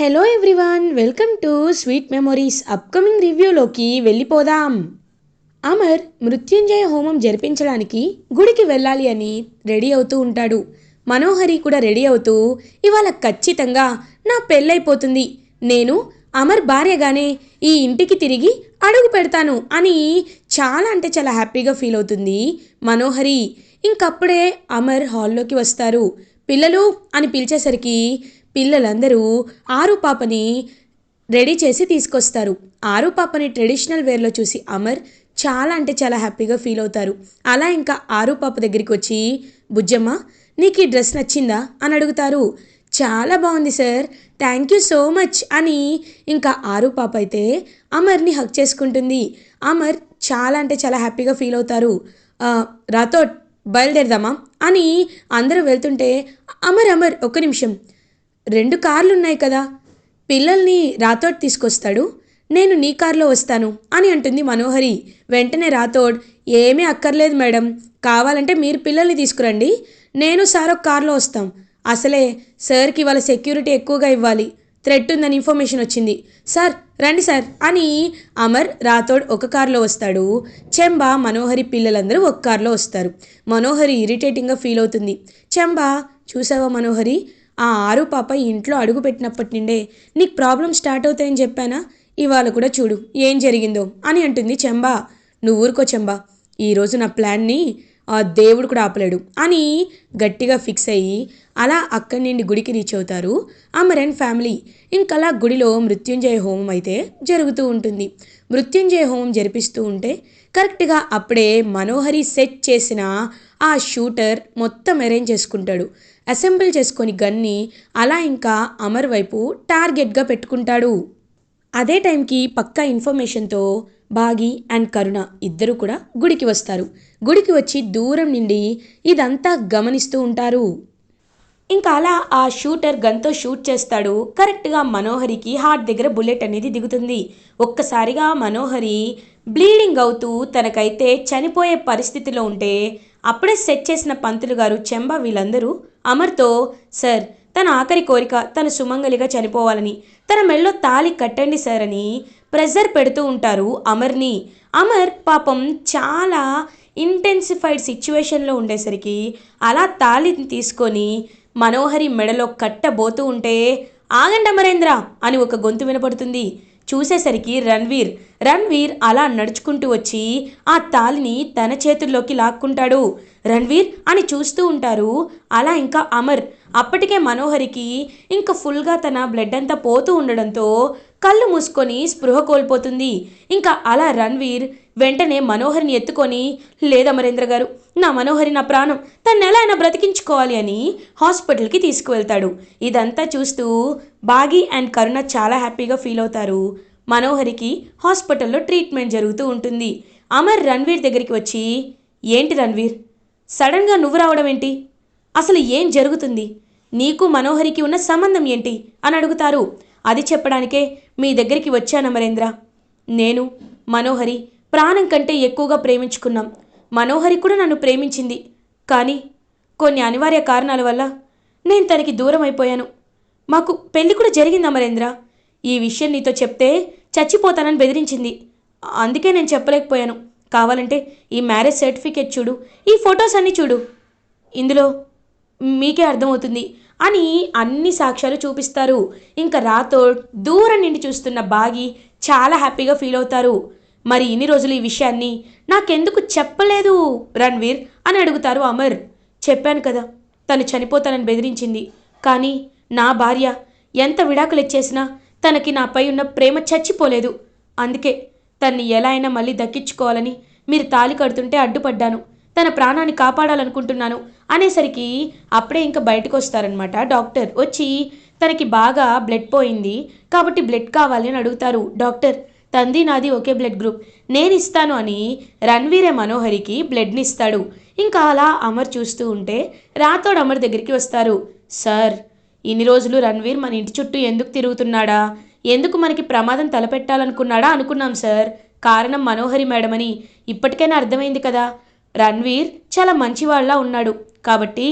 Hello everyone, welcome to sweet memories. Upcoming రివ్యూలోకి వెళ్ళిపోదాం. అమర్ మృత్యుంజయ హోమం జరిపించడానికి గుడికి వెళ్ళాలి అని రెడీ అవుతూ ఉంటాడు. మనోహరి కూడా రెడీ అవుతూ, ఇవాళ ఖచ్చితంగా నా పెళ్ళైపోతుంది, నేను అమర్ భార్యగానే ఈ ఇంటికి తిరిగి అడుగు పెడతాను అని చాలా అంటే చాలా హ్యాపీగా ఫీల్ అవుతుంది మనోహరి. ఇంకప్పుడే అమర్ హాల్లోకి వస్తారు. పిల్లలు అని పిలిచేసరికి పిల్లలందరూ ఆరు పాపని రెడీ చేసి తీసుకొస్తారు. ఆరు పాపని ట్రెడిషనల్ వేర్లో చూసి అమర్ చాలా అంటే చాలా హ్యాపీగా ఫీల్ అవుతారు. అలా ఇంకా ఆరు పాప దగ్గరికి వచ్చి, బుజ్జమ్మ నీకు ఈ డ్రెస్ నచ్చిందా అని అడుగుతారు. చాలా బాగుంది sir, thank you so much అని ఇంకా ఆరు పాప అయితే అమర్ని హక్ చేసుకుంటుంది. అమర్ చాలా అంటే చాలా హ్యాపీగా ఫీల్ అవుతారు. రాథోడ్ బయలుదేరదామా అని అందరూ వెళ్తుంటే, అమర్ అమర్ ఒక్క నిమిషం, 2 కార్లు ఉన్నాయి కదా, పిల్లల్ని రాథోడ్ తీసుకొస్తాడు, నేను నీ కార్లో వస్తాను అని అంటుంది మనోహరి. వెంటనే రాథోడ్, ఏమీ అక్కర్లేదు మేడం, కావాలంటే మీరు పిల్లల్ని తీసుకురండి, నేను సార్ ఒక కార్లో వస్తాం, అసలే సార్కి ఇవాళ సెక్యూరిటీ ఎక్కువగా ఇవ్వాలి, థ్రెట్ ఉందని ఇన్ఫర్మేషన్ వచ్చింది, సార్ రండి సార్ అని అమర్ రాథోడ్ ఒక కార్లో వస్తాడు. చెంబా మనోహరి పిల్లలందరూ ఒక కార్లో వస్తారు. మనోహరి ఇరిటేటింగ్గా ఫీల్ అవుతుంది. చెంబా, చూసావా మనోహరి, ఆ ఆరు పాప ఇంట్లో అడుగు పెట్టినప్పటి నుండే నీకు ప్రాబ్లం స్టార్ట్ అవుతాయని చెప్పానా, ఇవాళ కూడా చూడు ఏం జరిగిందో అని అంటుంది చెంబా. నువ్వు ఊరుకో చెంబా, ఈరోజు నా ప్లాన్ని ఆ దేవుడు కూడా ఆపలేడు అని గట్టిగా ఫిక్స్ అయ్యి అలా అక్కడి నుండి గుడికి రీచ్ అవుతారు అమర్ అండ్ ఫ్యామిలీ. ఇంకలా గుడిలో మృత్యుంజయ హోమం అయితే జరుగుతూ ఉంటుంది. మృత్యుంజయ హోమం జరిపిస్తూ ఉంటే కరెక్ట్గా అప్పుడే మనోహరి సెట్ చేసిన ఆ షూటర్ మొత్తం అరేంజ్ చేసుకుంటాడు. అసెంబుల్ చేసుకొని గన్ని అలా ఇంకా అమర్ వైపు టార్గెట్గా పెట్టుకుంటాడు. అదే టైంకి పక్కా ఇన్ఫర్మేషన్తో బాగి అండ్ కరుణ ఇద్దరు కూడా గుడికి వస్తారు. గుడికి వచ్చి దూరం నుండి ఇదంతా గమనిస్తూ ఉంటారు. ఇంకా అలా ఆ షూటర్ గన్తో షూట్ చేస్తాడు. కరెక్ట్గా మనోహరికి హార్ట్ దగ్గర బుల్లెట్ అనేది దిగుతుంది. ఒక్కసారిగా మనోహరి బ్లీడింగ్ అవుతూ తనకైతే చనిపోయే పరిస్థితిలో ఉంటే అప్పుడే సెట్ చేసిన పంతులు గారు, చెంబా వీళ్ళందరూ అమర్తో, సార్ తన ఆఖరి కోరిక తను సుమంగలిగా చనిపోవాలని, తన మెళ్ళో తాళి కట్టండి సార్ అని ప్రెజర్ పెడుతూ ఉంటారు అమర్ని. అమర్ పాపం చాలా ఇంటెన్సిఫైడ్ సిచ్యువేషన్లో ఉండేసరికి అలా తాళిని తీసుకొని మనోహరి మెడలో కట్టబోతూ ఉంటే, ఆగండి అమరేంద్ర అని ఒక గొంతు వినపడుతుంది. చూసేసరికి రణ్వీర్ అలా నడుచుకుంటూ వచ్చి ఆ తాళిని తన చేతుల్లోకి లాక్కుంటాడు. రణ్వీర్ అని చూస్తూ ఉంటారు. అలా ఇంకా అమర్ అప్పటికే మనోహరికి ఇంకా ఫుల్గా తన బ్లడ్ అంతా పోతూ ఉండడంతో కళ్ళు మూసుకొని స్పృహ కోల్పోతుంది. ఇంకా అలా రణ్వీర్ వెంటనే మనోహరిని ఎత్తుకొని, లేదమరేంద్ర గారు, నా మనోహరి నా ప్రాణం, తను ఎలా అయినా బ్రతికించుకోవాలి అని హాస్పిటల్కి తీసుకువెళ్తాడు. ఇదంతా చూస్తూ బాగి అండ్ కరుణ చాలా హ్యాపీగా ఫీల్ అవుతారు. మనోహరికి హాస్పిటల్లో ట్రీట్మెంట్ జరుగుతూ ఉంటుంది. అమర్ రణ్వీర్ దగ్గరికి వచ్చి, ఏంటి రణ్వీర్, సడన్గా నువ్వు రావడం ఏంటి, అసలు ఏం జరుగుతుంది, నీకు మనోహరికి ఉన్న సంబంధం ఏంటి అని అడుగుతారు. అది చెప్పడానికే మీ దగ్గరికి వచ్చాను అమరేంద్ర. నేను మనోహరి ప్రాణం కంటే ఎక్కువగా ప్రేమించుకున్నాం. మనోహరి కూడా నన్ను ప్రేమించింది. కానీ కొన్ని అనివార్య కారణాల వల్ల నేను తనకి దూరం అయిపోయాను. మాకు పెళ్లి కూడా జరిగింది అమరేంద్ర. ఈ విషయం నీతో చెప్తే చచ్చిపోతానని బెదిరించింది. అందుకే నేను చెప్పలేకపోయాను. కావాలంటే ఈ మ్యారేజ్ సర్టిఫికేట్ చూడు, ఈ ఫొటోస్ అన్నీ చూడు, ఇందులో మీకే అర్థమవుతుంది అని అన్ని సాక్ష్యాలు చూపిస్తారు. ఇంకా రాథోడ్ దూరం నుండి చూస్తున్న బాగి చాలా హ్యాపీగా ఫీల్ అవుతారు. మరి ఇన్ని రోజులు ఈ విషయాన్ని నాకెందుకు చెప్పలేదు రణ్వీర్ అని అడుగుతారు అమర్. చెప్పాను కదా, తను చనిపోతానని బెదిరించింది. కానీ నా భార్య ఎంత విడాకులు ఇచ్చేసినా తనకి నాపై ఉన్న ప్రేమ చచ్చిపోలేదు. అందుకే తన్ని ఎలా అయినా మళ్ళీ దక్కించుకోవాలని మీరు తాళి కడుతుంటే అడ్డుపడ్డాను. తన ప్రాణాన్ని కాపాడాలనుకుంటున్నాను అనేసరికి అప్పుడే ఇంకా బయటకు వస్తారనమాట డాక్టర్. వచ్చి తనకి బాగా బ్లడ్ పోయింది కాబట్టి బ్లడ్ కావాలి అని అడుగుతారు. డాక్టర్, తంది నాది ఒకే బ్లడ్ గ్రూప్, నేను ఇస్తాను అని రణ్వీరే మనోహరికి బ్లడ్ని ఇస్తాడు. ఇంకా అలా అమర్ చూస్తూ ఉంటే రాథోడ్ అమర్ దగ్గరికి వస్తారు. సార్, ఇన్ని రోజులు రణ్వీర్ మన ఇంటి చుట్టూ ఎందుకు తిరుగుతున్నాడా, ఎందుకు మనకి ప్రమాదం తలపెట్టాలనుకున్నాడా అనుకున్నాం సార్. కారణం మనోహరి మేడం అని ఇప్పటికైనా అర్థమైంది కదా. రణ్వీర్ చాలా మంచివాళ్లా ఉన్నాడు కాబట్టి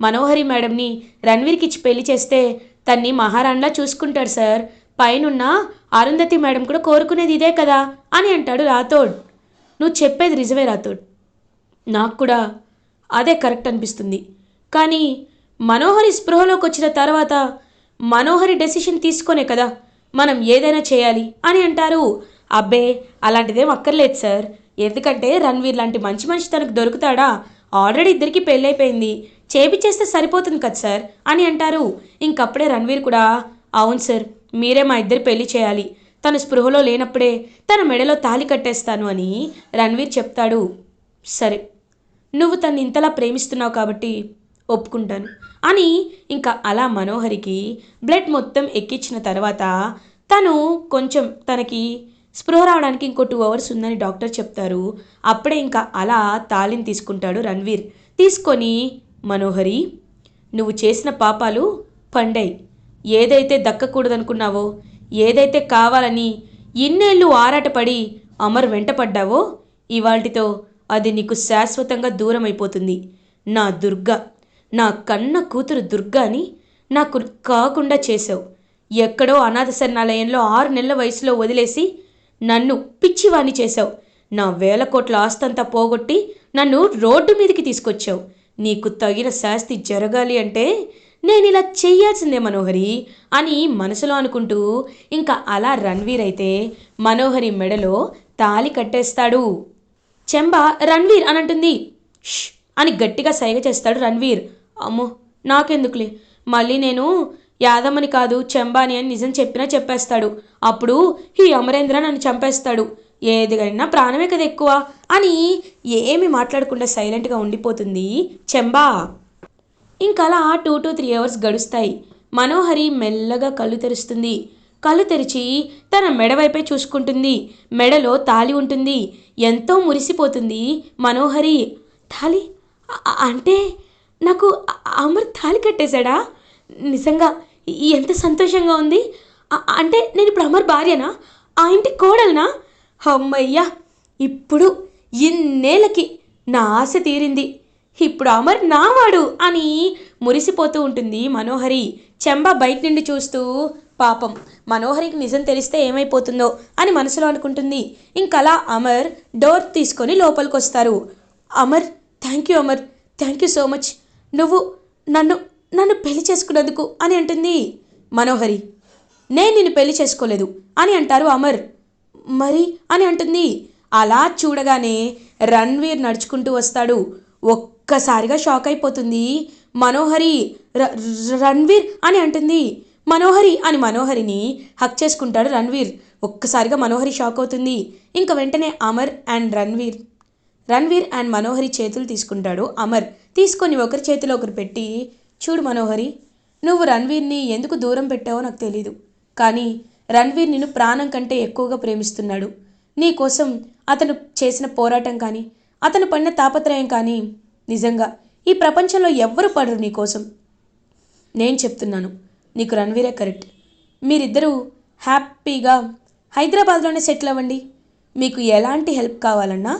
మనోహరి మేడంని రణ్వీర్కి ఇచ్చి పెళ్లి చేస్తే తన్ని మహారాణిలా చూసుకుంటాడు సార్. పైనున్న అరుంధతి మేడం కూడా కోరుకునేది ఇదే కదా అని అంటాడు రాథోడ్. నువ్వు చెప్పేది నిజమే రాథోడ్, నాకు కూడా అదే కరెక్ట్ అనిపిస్తుంది. కానీ మనోహరి స్పృహలోకి వచ్చిన తర్వాత మనోహరి డెసిషన్ తీసుకొనే కదా మనం ఏదైనా చేయాలి అని అంటారు. అబ్బే అలాంటిదేం అక్కర్లేదు సార్. ఎందుకంటే రణ్వీర్ లాంటి మంచి మనిషి తనకు దొరుకుతాడా? ఆల్రెడీ ఇద్దరికి పెళ్ళైపోయింది, చేపిచ్చేస్తే సరిపోతుంది కదా సార్ అని అంటారు. ఇంకప్పుడే రణ్వీర్ కూడా అవును సార్, మీరే మా ఇద్దరి పెళ్లి చేయాలి, తను స్పృహలో లేనప్పుడే తన మెడలో తాళి కట్టేస్తాను అని రణ్వీర్ చెప్తాడు. సరే, నువ్వు తన్ని ఇంతలా ప్రేమిస్తున్నావు కాబట్టి ఒప్పుకుంటాను అని ఇంకా అలా మనోహరికి బ్లడ్ మొత్తం ఎక్కించిన తర్వాత తను కొంచెం తనకి స్పృహ రావడానికి ఇంకో 2 అవర్స్ ఉందని డాక్టర్ చెప్తారు. అప్పుడే ఇంకా అలా తాళిని తీసుకుంటాడు రణ్వీర్. తీసుకొని మనోహరి, నువ్వు చేసిన పాపాలు పండాయి. ఏదైతే దక్కకూడదనుకున్నావో, ఏదైతే కావాలని ఇన్నేళ్ళు ఆరాటపడి అమర్ వెంటపడ్డావో, ఇవాల్టితో అది నీకు శాశ్వతంగా దూరం అయిపోతుంది. నా దుర్గా, నా కన్న కూతురు దుర్గాని నాకు కాకుండా చేసావు. ఎక్కడో అనాథ శరణాలయంలో 6 నెలల వయసులో వదిలేసి నన్ను పిచ్చివాణ్ణి చేశావు. నా 1000 కోట్ల ఆస్తంతా పోగొట్టి నన్ను రోడ్డు మీదకి తీసుకొచ్చావు. నీకు తగిన శాస్తి జరగాలి అంటే నేను ఇలా చెయ్యాల్సిందే మనోహరి అని మనసులో అనుకుంటూ ఇంకా అలా రణ్వీర్ అయితే మనోహరి మెడలో తాళి కట్టేస్తాడు. చెంబ రణ్వీర్ అని అంటుంది. ష్ అని గట్టిగా సైగ చేస్తాడు రణ్వీర్. అమ్మో నాకెందుకులే, మళ్ళీ నేను యాదమ్మని కాదు చెంబాని అని నిజం చెప్పినా చెప్పేస్తాడు. అప్పుడు ఈ అమరేంద్ర నన్ను చంపేస్తాడు. ఏదిగైనా ప్రాణమే కదా ఎక్కువ అని ఏమి మాట్లాడకుండా సైలెంట్గా ఉండిపోతుంది చెంబా. ఇంకలా 2 to 3 అవర్స్ గడుస్తాయి. మనోహరి మెల్లగా కళ్ళు తెరుస్తుంది. కళ్ళు తెరిచి తన మెడ వైపే చూసుకుంటుంది. మెడలో తాళి ఉంటుంది. ఎంతో మురిసిపోతుంది మనోహరి. తాళి అంటే నాకు అమర్ తాళి కట్టేశాడా? నిజంగా ఎంత సంతోషంగా ఉంది. అంటే నేను ఇప్పుడు అమర్ భార్యనా? ఆ ఇంటి కోడలనా? అమ్మయ్యా, ఇప్పుడు ఇన్నేళ్ళకి నా ఆశ తీరింది. ఇప్పుడు అమర్ నావాడు అని మురిసిపోతూ ఉంటుంది మనోహరి. చెంబ బయట నుండి చూస్తూ పాపం మనోహరికి నిజం తెలిస్తే ఏమైపోతుందో అని మనసులో అనుకుంటుంది. ఇంకలా అమర్ డోర్ తీసుకొని లోపలికి వస్తారు. Amar, thank you Amar, thank you so much, నువ్వు నన్ను నన్ను పెళ్లి చేసుకున్నందుకు అని అంటుంది మనోహరి. నేను నిన్ను పెళ్లి చేసుకోలేదు అని అంటారు అమర్. మరి అని అంటుంది. అలా చూడగానే రణ్వీర్ నడుచుకుంటూ వస్తాడు. ఒక్కసారిగా షాక్ అయిపోతుంది మనోహరి. రణ్వీర్ అని అంటుంది. మనోహరి అని మనోహరిని హక్ చేసుకుంటాడు రణ్వీర్. ఒక్కసారిగా మనోహరి షాక్ అవుతుంది. ఇంకా వెంటనే అమర్ అండ్ రణ్వీర్ అండ్ మనోహరి చేతులు తీసుకుంటాడు అమర్. తీసుకొని ఒకరి చేతిలో ఒకరు పెట్టి, చూడు మనోహరి, నువ్వు రణ్వీర్ని ఎందుకు దూరం పెట్టావో నాకు తెలీదు, కానీ రణ్వీర్ నిన్ను ప్రాణం కంటే ఎక్కువగా ప్రేమిస్తున్నాడు. నీ కోసం అతను చేసిన పోరాటం కానీ, అతను పడిన తాపత్రయం కానీ నిజంగా ఈ ప్రపంచంలో ఎవ్వరు పడరు నీ కోసం. నేను చెప్తున్నాను, నీకు రణ్వీరే కరెక్ట్. మీరిద్దరూ హ్యాపీగా హైదరాబాద్లోనే సెటిల్ అవ్వండి. మీకు ఎలాంటి హెల్ప్ కావాలన్నా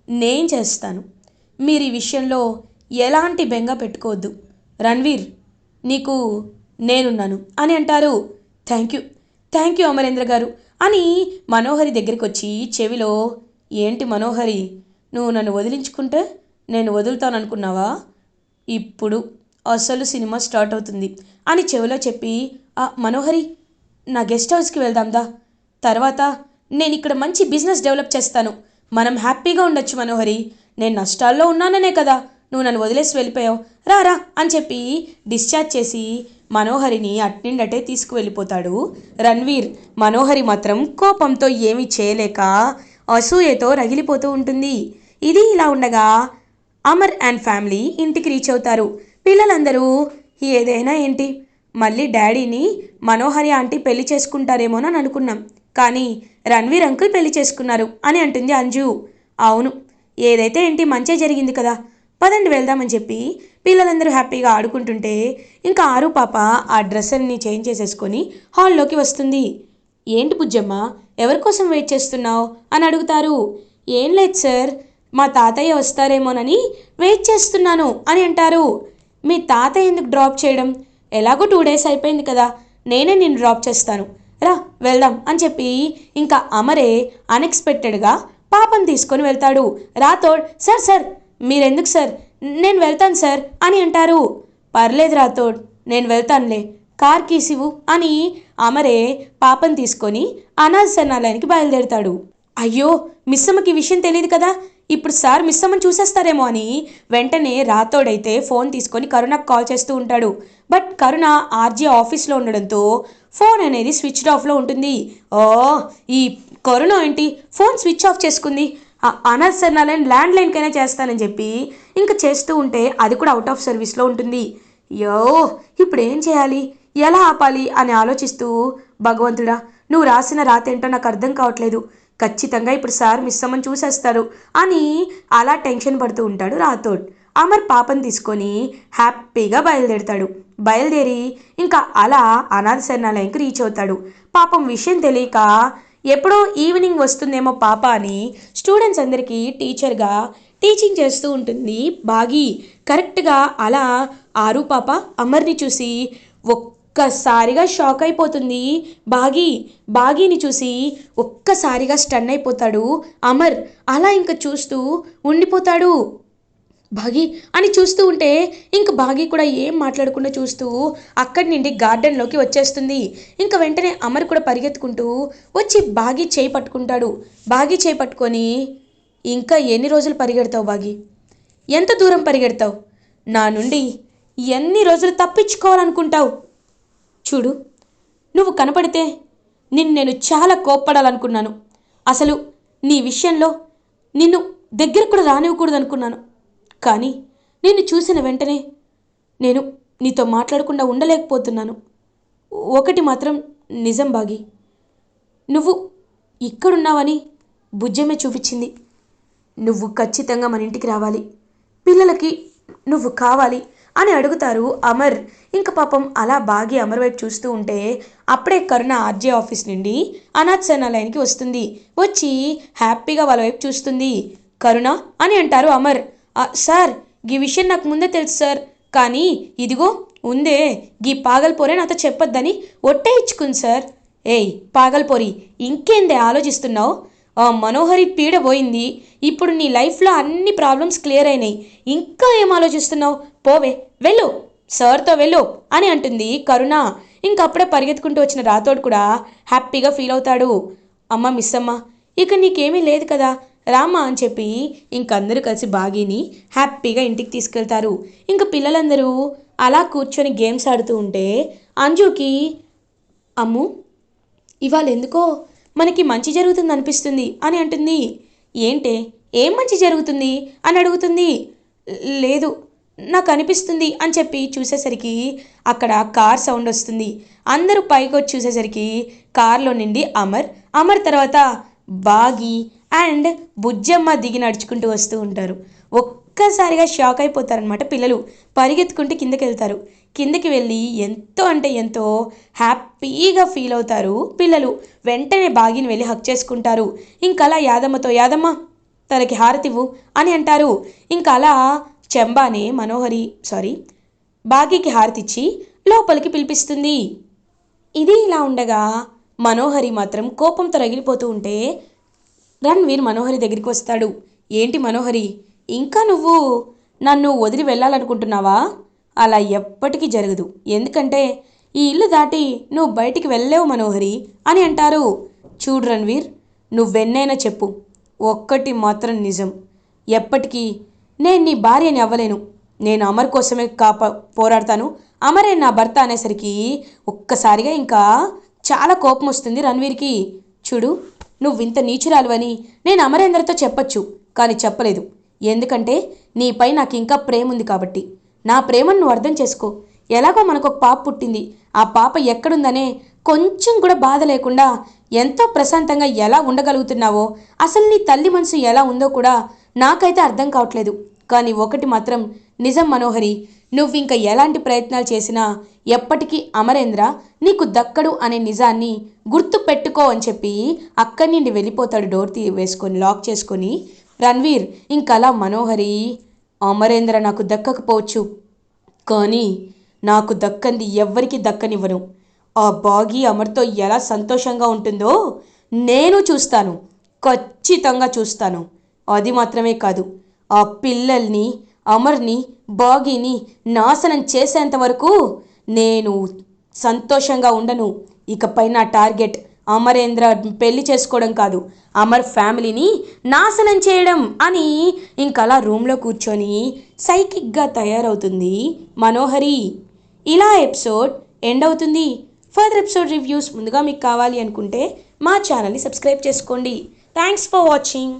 నేను చేస్తాను. మీరు ఈ విషయంలో ఎలాంటి బెంగ పెట్టుకోవద్దు. రణ్వీర్, నీకు నేనున్నాను అని అంటారు. థ్యాంక్ యూ అమరేంద్ర గారు అని మనోహరి దగ్గరికి వచ్చి చెవిలో, ఏంటి మనోహరి, నువ్వు నన్ను వదిలించుకుంటే నేను వదులుతాను అనుకున్నావా? ఇప్పుడు అసలు సినిమా స్టార్ట్ అవుతుంది అని చెవిలో చెప్పి, మనోహరి, నా గెస్ట్ హౌస్కి వెళ్దాందా, తర్వాత నేను ఇక్కడ మంచి బిజినెస్ డెవలప్ చేస్తాను, మనం హ్యాపీగా ఉండొచ్చు మనోహరి. నేను నష్టాల్లో ఉన్నాననే కదా నువ్వు నన్ను వదిలేసి వెళ్ళిపోయావు, రారా అని చెప్పి డిశ్చార్జ్ చేసి మనోహరిని అట్నిండటే తీసుకువెళ్ళిపోతాడు రణ్వీర్. మనోహరి మాత్రం కోపంతో ఏమీ చేయలేక అసూయతో రగిలిపోతూ ఉంటుంది. ఇది ఇలా ఉండగా అమర్ అండ్ ఫ్యామిలీ ఇంటికి రీచ్ అవుతారు. పిల్లలందరూ ఏదైనా ఏంటి, మళ్ళీ డాడీని మనోహరి ఆంటీ పెళ్లి చేసుకుంటారేమోనని అనుకున్నాం, కానీ రణ్వీర్ అంకుల్ పెళ్లి చేసుకున్నారు అని అంటుంది అంజు. అవును, ఏదైతే ఏంటి మంచే జరిగింది కదా, పదండి వెళ్దామని చెప్పి పిల్లలందరూ హ్యాపీగా ఆడుకుంటుంటే ఇంకా ఆరు పాప ఆ డ్రెస్ అన్ని చేంజ్ చేసేసుకొని హాల్లోకి వస్తుంది. ఏంటి బుజ్జమ్మ, ఎవరి కోసం వెయిట్ చేస్తున్నావు అని అడుగుతారు. ఏం లేదు సార్, మా తాతయ్య వస్తారేమోనని వెయిట్ చేస్తున్నాను అని అంటారు. మీ తాతయ్య ఎందుకు డ్రాప్ చేయడం, ఎలాగో 2 డేస్ అయిపోయింది కదా, నేనే నిన్ను డ్రాప్ చేస్తాను, రా వెళ్దాం అని చెప్పి ఇంకా అమరే అన్ఎక్స్పెక్టెడ్గా పాపను తీసుకొని వెళ్తాడు. రాథోడ్, సార్ సార్ మీరెందుకు సార్, నేను వెళ్తాను సార్ అని అంటారు. పర్లేదు రాథోడ్, నేను వెళ్తానులే, కార్ కీస్ ఇవ్వు అని అమరే పాపను తీసుకొని అనాథ శరణాలయానికి బయలుదేరుతాడు. అయ్యో, మిస్సమ్మకి ఈ విషయం తెలియదు కదా, ఇప్పుడు సార్ మిస్సమ్మని చూసేస్తారేమో అని వెంటనే రాథోడైతే ఫోన్ తీసుకొని కరుణకు కాల్ చేస్తూ ఉంటాడు. బట్ కరుణ ఆర్జీ ఆఫీస్లో ఉండడంతో ఫోన్ అనేది స్విచ్ ఆఫ్లో ఉంటుంది. ఓ, ఈ కరుణ ఏంటి ఫోన్ స్విచ్ ఆఫ్ చేసుకుంది, అనాథ శరణాలయం ల్యాండ్ లైన్కైనా చేస్తానని చెప్పి ఇంకా చేస్తూ ఉంటే అది కూడా అవుట్ ఆఫ్ సర్వీస్లో ఉంటుంది. యో, ఇప్పుడు ఏం చేయాలి, ఎలా ఆపాలి అని ఆలోచిస్తూ, భగవంతుడా నువ్వు రాసిన రాతేంటో నాకు అర్థం కావట్లేదు, ఖచ్చితంగా ఇప్పుడు సార్ మిస్సమ్మని చూసేస్తారు అని అలా టెన్షన్ పడుతూ ఉంటాడు రాథోడ్. అమర్ పాపని తీసుకొని హ్యాపీగా బయలుదేరి ఇంకా అలా అనాథ శరణాలయంకి రీచ్ అవుతాడు. పాపం విషయం తెలియక ఎప్పుడో ఈవినింగ్ వస్తుందేమో పాప అని స్టూడెంట్స్ అందరికీ టీచర్గా టీచింగ్ చేస్తూ ఉంటుంది బాగి. కరెక్ట్గా అలా ఆరు పాప అమర్ని చూసి ఒక్కసారిగా షాక్ అయిపోతుంది. బాగీని చూసి ఒక్కసారిగా స్టన్ అయిపోతాడు అమర్. అలా ఇంకా చూస్తూ ఉండిపోతాడు. బాగి అని చూస్తూ ఉంటే ఇంక బాగి కూడా ఏం మాట్లాడకుండా చూస్తూ అక్కడి నుండి గార్డెన్లోకి వచ్చేస్తుంది. ఇంకా వెంటనే అమర్ కూడా పరిగెత్తుకుంటూ వచ్చి బాగి చేయి పట్టుకుంటాడు. బాగి చేయి పట్టుకొని, ఇంకా ఎన్ని రోజులు పరిగెడతావు బాగి, ఎంత దూరం పరిగెడతావు, నా నుండి ఎన్ని రోజులు తప్పించుకోవాలనుకుంటావు, చూడు నువ్వు కనపడితే నేను చాలా కోప్పడాలనుకున్నాను, అసలు నీ విషయంలో నిన్ను దగ్గర కూడా రానివ్వకూడదు అనుకున్నాను, కానీ నిన్ను చూసిన వెంటనే నేను నీతో మాట్లాడకుండా ఉండలేకపోతున్నాను. ఒకటి మాత్రం నిజం బాగి, నువ్వు ఇక్కడున్నావని బుజ్జమే చూపించింది. నువ్వు ఖచ్చితంగా మన ఇంటికి రావాలి, పిల్లలకి నువ్వు కావాలి అని అడుగుతారు అమర్. ఇంక పాపం అలా బాగి అమర్ వైపు చూస్తూ ఉంటే అప్పుడే కరుణ ఆర్జే ఆఫీస్ నుండి అనాథ శరణాలయానికి వస్తుంది. వచ్చి హ్యాపీగా వాళ్ళ వైపు చూస్తుంది. కరుణ అని అంటారు అమర్. సార్, ఈ విషయం నాకు ముందే తెలుసు సార్, కానీ ఇదిగో ఉందే గీ పాగల్పోరే నాతో చెప్పొద్దని ఒట్టే ఇచ్చుకుంది సార్. ఏయ్ పాగల్పోరి, ఇంకేందే ఆలోచిస్తున్నావు, మనోహరి పీడ పోయింది, ఇప్పుడు నీ లైఫ్లో అన్ని ప్రాబ్లమ్స్ క్లియర్ అయినాయి, ఇంకా ఏం ఆలోచిస్తున్నావు, పోవే వెళ్ళు, సార్తో వెళ్ళు అని అంటుంది కరుణ. ఇంకప్పుడే పరిగెత్తుకుంటూ వచ్చిన రాథోడ్ కూడా హ్యాపీగా ఫీల్ అవుతాడు. అమ్మ మిస్సమ్మ, ఇక నీకేమీ లేదు కదా, రామా అని చెప్పి ఇంకందరూ కలిసి బాగీని హ్యాపీగా ఇంటికి తీసుకెళ్తారు. ఇంక పిల్లలందరూ అలా కూర్చొని గేమ్స్ ఆడుతూ ఉంటే అంజుకి, అమ్ము ఇవాళ ఎందుకో మనకి మంచి జరుగుతుంది అనిపిస్తుంది అని అంటుంది. ఏంటే, ఏం మంచి జరుగుతుంది అని అడుగుతుంది. లేదు నాకు అనిపిస్తుంది అని చెప్పి చూసేసరికి అక్కడ కార్ సౌండ్ వస్తుంది. అందరూ పైకి వచ్చి చూసేసరికి కార్లో నుండి అమర్ తర్వాత బాగి అండ్ బుజ్జమ్మ దిగి నడుచుకుంటూ వస్తూ ఉంటారు. ఒక్కసారిగా షాక్ అయిపోతారనమాట పిల్లలు. పరిగెత్తుకుంటూ కిందకి వెళ్తారు. కిందకి వెళ్ళి ఎంతో అంటే ఎంతో హ్యాపీగా ఫీల్ అవుతారు పిల్లలు. వెంటనే బాగిని వెళ్ళి హక్ చేసుకుంటారు. ఇంకలా యాదమ్మతో, యాదమ్మ తనకి హారతివ్వు అని అంటారు. ఇంకలా చెంబానే బాగీకి హారతిచ్చి లోపలికి పిలిపిస్తుంది. ఇది ఇలా ఉండగా మనోహరి మాత్రం కోపంతో రగిలిపోతూ ఉంటే రణ్వీర్ మనోహరి దగ్గరికి వస్తాడు. ఏంటి మనోహరి, ఇంకా నువ్వు నన్ను వదిలి వెళ్ళాలనుకుంటున్నావా? అలా ఎప్పటికీ జరగదు, ఎందుకంటే ఈ ఇల్లు దాటి నువ్వు బయటికి వెళ్ళలేవు మనోహరి అని అంటారు. చూడు రణ్వీర్, నువ్వెన్నైనా చెప్పు, ఒక్కటి మాత్రం నిజం, ఎప్పటికీ నేను నీ భార్యని అవ్వలేను, నేను అమర్ కోసమే పోరాడతాను, అమరే నా భర్త అనేసరికి ఒక్కసారిగా ఇంకా చాలా కోపం వస్తుంది రణ్వీర్కి. చూడు, నువ్వు ఇంత నీచురాలువని నేను అమరేంద్రతో చెప్పచ్చు, కానీ చెప్పలేదు, ఎందుకంటే నీపై నాకు ఇంకా ప్రేమ ఉంది కాబట్టి. నా ప్రేమను నువ్వు అర్థం చేసుకో. ఎలాగో మనకు ఒక పాప పుట్టింది, ఆ పాప ఎక్కడుందనే కొంచెం కూడా బాధ లేకుండా ఎంతో ప్రశాంతంగా ఎలా ఉండగలుగుతున్నావో, అసలు నీ తల్లి మనసు ఎలా ఉందో కూడా నాకైతే అర్థం కావట్లేదు. కానీ ఒకటి మాత్రం నిజం మనోహరి, నువ్వు ఇంకా ఎలాంటి ప్రయత్నాలు చేసినా ఎప్పటికీ అమరేంద్ర నీకు దక్కడు అనే నిజాన్ని గుర్తు పెట్టుకో అని చెప్పి అక్కడి నుండి వెళ్ళిపోతాడు. డోర్ వేసుకొని లాక్ చేసుకొని రణ్వీర్. ఇంకలా మనోహరి, అమరేంద్ర నాకు దక్కకపోవచ్చు, కానీ నాకు దక్కంది ఎవ్వరికి దక్కనివ్వను. ఆ బాగి అమర్తో ఎలా సంతోషంగా ఉంటుందో నేను చూస్తాను, ఖచ్చితంగా చూస్తాను. అది మాత్రమే కాదు, ఆ పిల్లల్ని, అమర్ని, బాగీని నాశనం చేసేంత వరకు నేను సంతోషంగా ఉండను. ఇకపై నా టార్గెట్ అమరేంద్ర పెళ్లి చేసుకోవడం కాదు, అమర్ ఫ్యామిలీని నాశనం చేయడం అని ఇంకలా రూమ్లో కూర్చొని సైకిక్గా తయారవుతుంది మనోహరి. ఇలా ఎపిసోడ్ ఎండ్ అవుతుంది. ఫర్దర్ ఎపిసోడ్ రివ్యూస్ ముందుగా మీకు కావాలి అనుకుంటే మా ఛానల్ని సబ్స్క్రైబ్ చేసుకోండి. Thanks for watching.